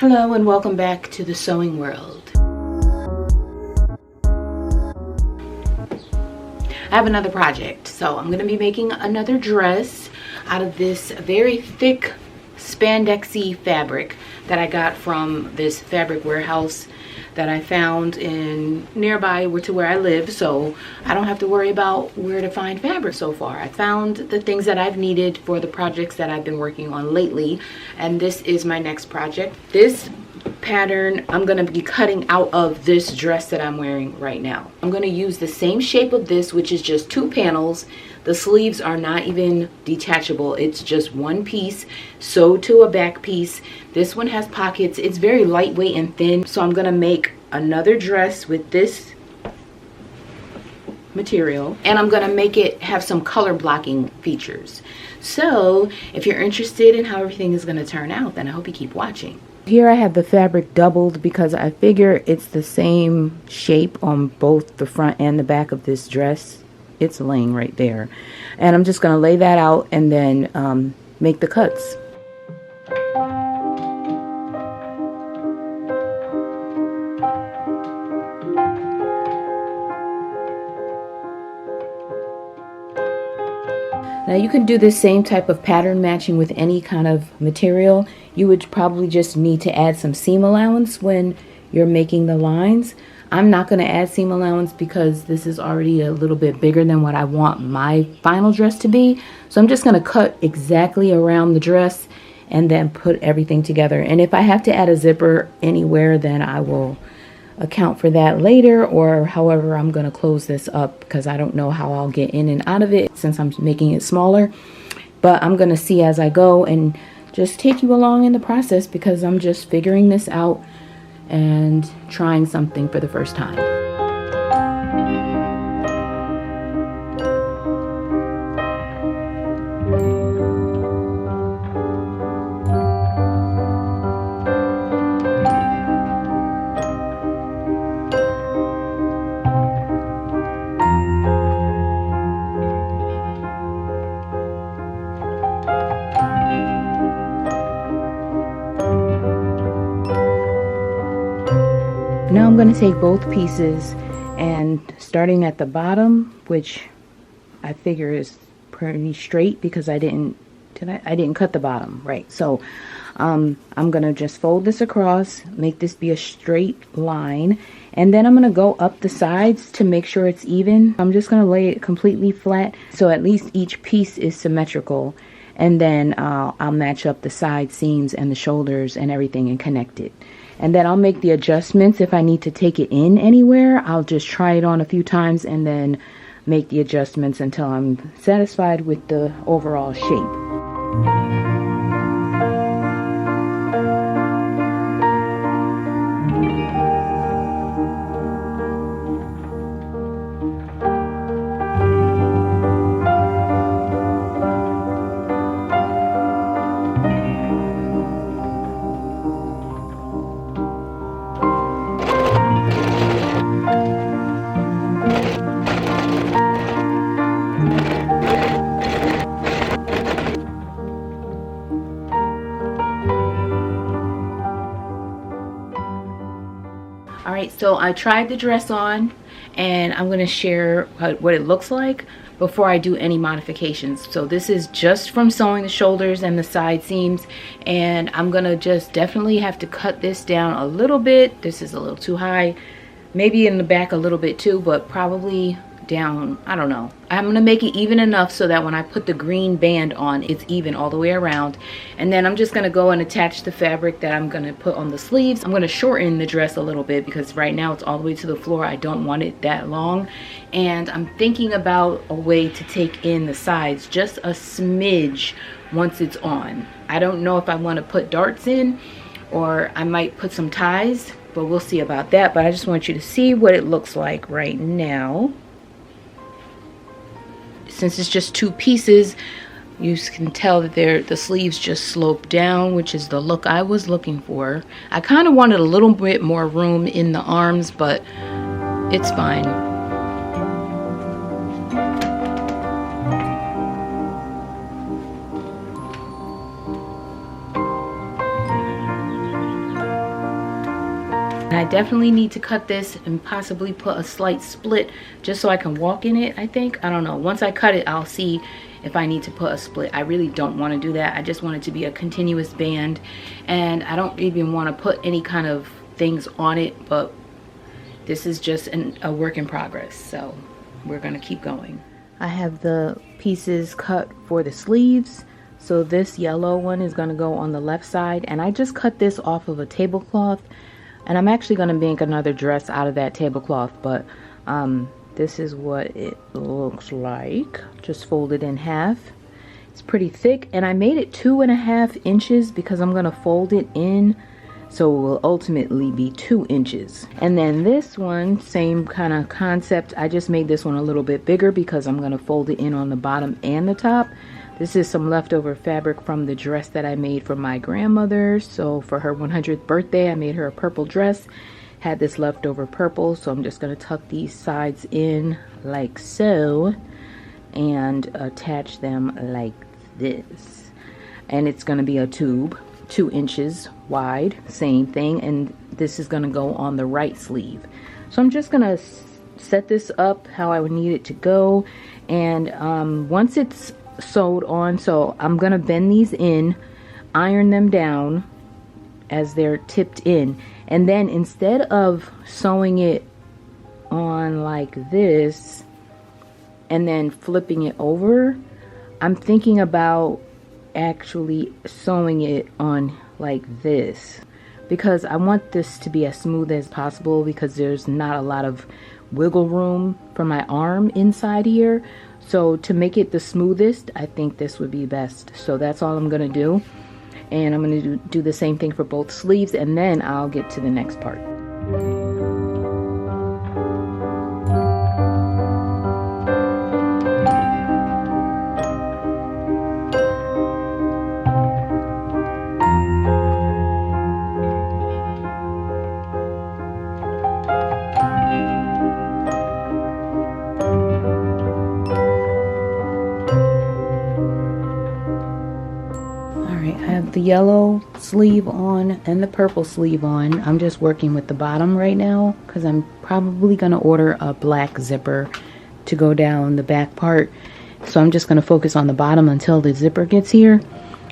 Hello and welcome back to the sewing world. I have another project, so I'm going to be making another dress out of this very thick spandexy fabric that I got from this fabric warehouse that I found in nearby to where I live, so I don't have to worry about where to find fabric so far. I found the things that I've needed for the projects that I've been working on lately, and this is my next project. This pattern I'm going to be cutting out of this dress that I'm wearing right now. I'm going to use the same shape of this, which is just 2 panels. The sleeves are not even detachable. It's just one piece sewed to a back piece. This one has pockets. It's very lightweight and thin. So I'm going to make another dress with this material, and I'm going to make it have some color blocking features. So if you're interested in how everything is going to turn out, then I hope you keep watching. Here I have the fabric doubled because I figure it's the same shape on both the front and the back of this dress. It's laying right there, and I'm just going to lay that out and then make the cuts. Now you can do the same type of pattern matching with any kind of material. You would probably just need to add some seam allowance when you're making the lines. I'm not going to add seam allowance because this is already a little bit bigger than what I want my final dress to be. So I'm just going to cut exactly around the dress and then put everything together. And if I have to add a zipper anywhere, then I will account for that later, or however I'm going to close this up, because I don't know how I'll get in and out of it since I'm making it smaller. But I'm going to see as I go and just take you along in the process, because I'm just figuring this out and trying something for the first time. Now I'm going to take both pieces, and starting at the bottom, which I figure is pretty straight because I didn't cut the bottom, right? So I'm going to just fold this across, make this be a straight line, and then I'm going to go up the sides to make sure it's even. I'm just going to lay it completely flat so at least each piece is symmetrical, and then I'll match up the side seams and the shoulders and everything and connect it. And then I'll make the adjustments. If I need to take it in anywhere, I'll just try it on a few times and then make the adjustments until I'm satisfied with the overall shape. Alright, so I tried the dress on, and I'm going to share what it looks like before I do any modifications. So this is just from sewing the shoulders and the side seams, and I'm going to just definitely have to cut this down a little bit. This is a little too high, maybe in the back a little bit too, but probably down, I don't know. I'm going to make it even enough so that when I put the green band on, it's even all the way around. And then I'm just going to go and attach the fabric that I'm going to put on the sleeves. I'm going to shorten the dress a little bit because right now it's all the way to the floor. I don't want it that long. And I'm thinking about a way to take in the sides just a smidge once it's on. I don't know if I want to put darts in, or I might put some ties, but we'll see about that. But I just want you to see what it looks like right now. Since it's just 2 pieces, you can tell that the sleeves just slope down, which is the look I was looking for. I kind of wanted a little bit more room in the arms, but it's fine. And I definitely need to cut this and possibly put a slight split just so I can walk in it, I think. I don't know. Once I cut it, I'll see if I need to put a split. I really don't want to do that. I just want it to be a continuous band, and I don't even want to put any kind of things on it, but this is just a work in progress, so we're gonna keep going. I have the pieces cut for the sleeves. So this yellow one is gonna go on the left side, and I just cut this off of a tablecloth, and I'm actually gonna make another dress out of that tablecloth, but this is what it looks like. Just fold it in half. It's pretty thick, and I made it 2.5 inches because I'm gonna fold it in, so it will ultimately be 2 inches. And then this one, same kind of concept. I just made this one a little bit bigger because I'm gonna fold it in on the bottom and the top. This is some leftover fabric from the dress that I made for my grandmother. So for her 100th birthday, I made her a purple dress. Had this leftover purple, so I'm just gonna tuck these sides in like so and attach them like this. And it's gonna be a tube, 2 inches wide, same thing, and this is gonna go on the right sleeve. So I'm just gonna set this up how I would need it to go, and once it's sewed on, so I'm gonna bend these in, iron them down as they're tipped in, and then instead of sewing it on like this and then flipping it over, I'm thinking about actually sewing it on like this, because I want this to be as smooth as possible, because there's not a lot of wiggle room for my arm inside here. So to make it the smoothest, I think this would be best. So that's all I'm gonna do, and I'm gonna do the same thing for both sleeves, and then I'll get to the next part. The yellow sleeve on and the purple sleeve on. I'm just working with the bottom right now because I'm probably going to order a black zipper to go down the back part. So I'm just going to focus on the bottom until the zipper gets here.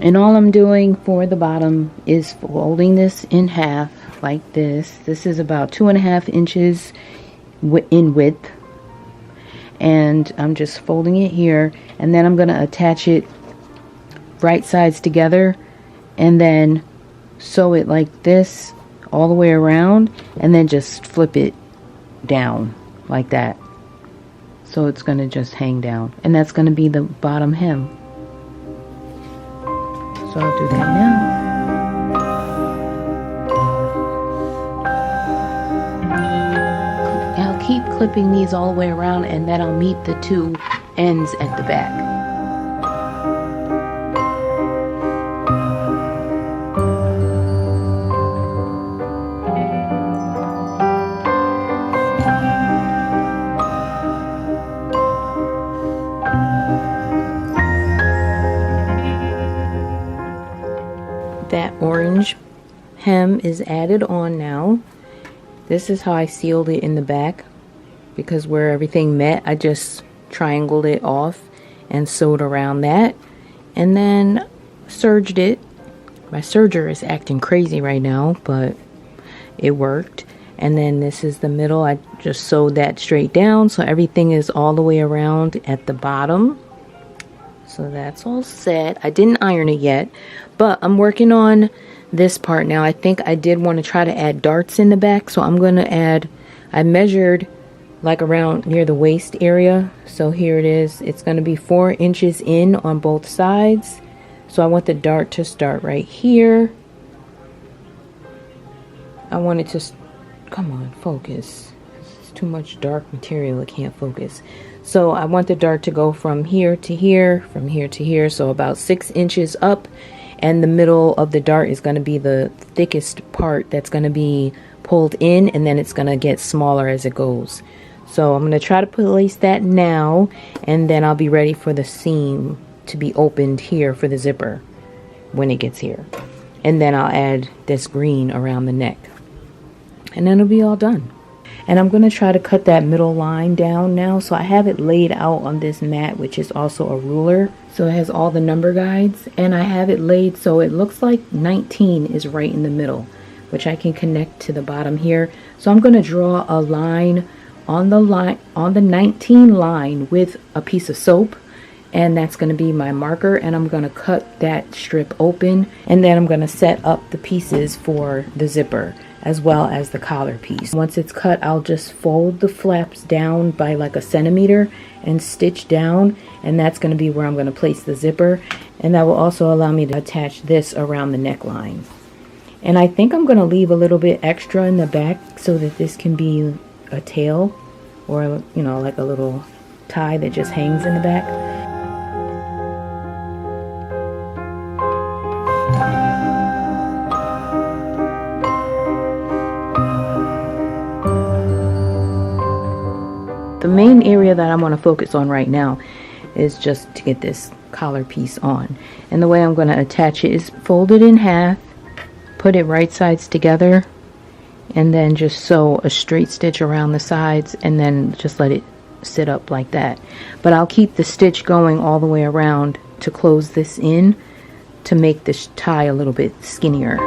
And all I'm doing for the bottom is folding this in half like this. This is about 2.5 inches in width. And I'm just folding it here, and then I'm going to attach it right sides together, and then sew it like this all the way around, and then just flip it down like that. So it's going to just hang down, and that's going to be the bottom hem. So I'll do that now. I'll keep clipping these all the way around, and then I'll meet the two ends at the back. That orange hem is added on now. This is how I sealed it in the back, because where everything met, I just triangled it off and sewed around that, and then serged it. My serger is acting crazy right now, but it worked. And then this is the middle. I just sewed that straight down, so everything is all the way around at the bottom. So that's all set. I didn't iron it yet, but I'm working on this part now. I think I did want to try to add darts in the back, so I'm going to add, I measured like around near the waist area. So here it is. It's going to be 4 inches in on both sides. So I want the dart to start right here. I want it to, come on, focus. It's too much dark material, it can't focus. So I want the dart to go from here to here, from here to here, so about 6 inches up, and the middle of the dart is going to be the thickest part that's going to be pulled in, and then it's going to get smaller as it goes. So I'm going to try to place that now, and then I'll be ready for the seam to be opened here for the zipper when it gets here. And then I'll add this green around the neck. and then it'll be all done. And I'm going to try to cut that middle line down now. So I have it laid out on this mat, which is also a ruler. So it has all the number guides, and I have it laid so it looks like 19 is right in the middle, which I can connect to the bottom here. So I'm going to draw a line on the 19 line with a piece of soap, and that's going to be my marker, and I'm going to cut that strip open, and then I'm going to set up the pieces for the zipper as well as the collar piece. Once it's cut, I'll just fold the flaps down by like a centimeter and stitch down, and that's going to be where I'm going to place the zipper, and that will also allow me to attach this around the neckline. And I think I'm going to leave a little bit extra in the back so that this can be a tail, or you know, like a little tie that just hangs in the back. The main area that I want to focus on right now is just to get this collar piece on. And the way I'm going to attach it is fold it in half, put it right sides together, and then just sew a straight stitch around the sides, and then just let it sit up like that. But I'll keep the stitch going all the way around to close this in to make this tie a little bit skinnier.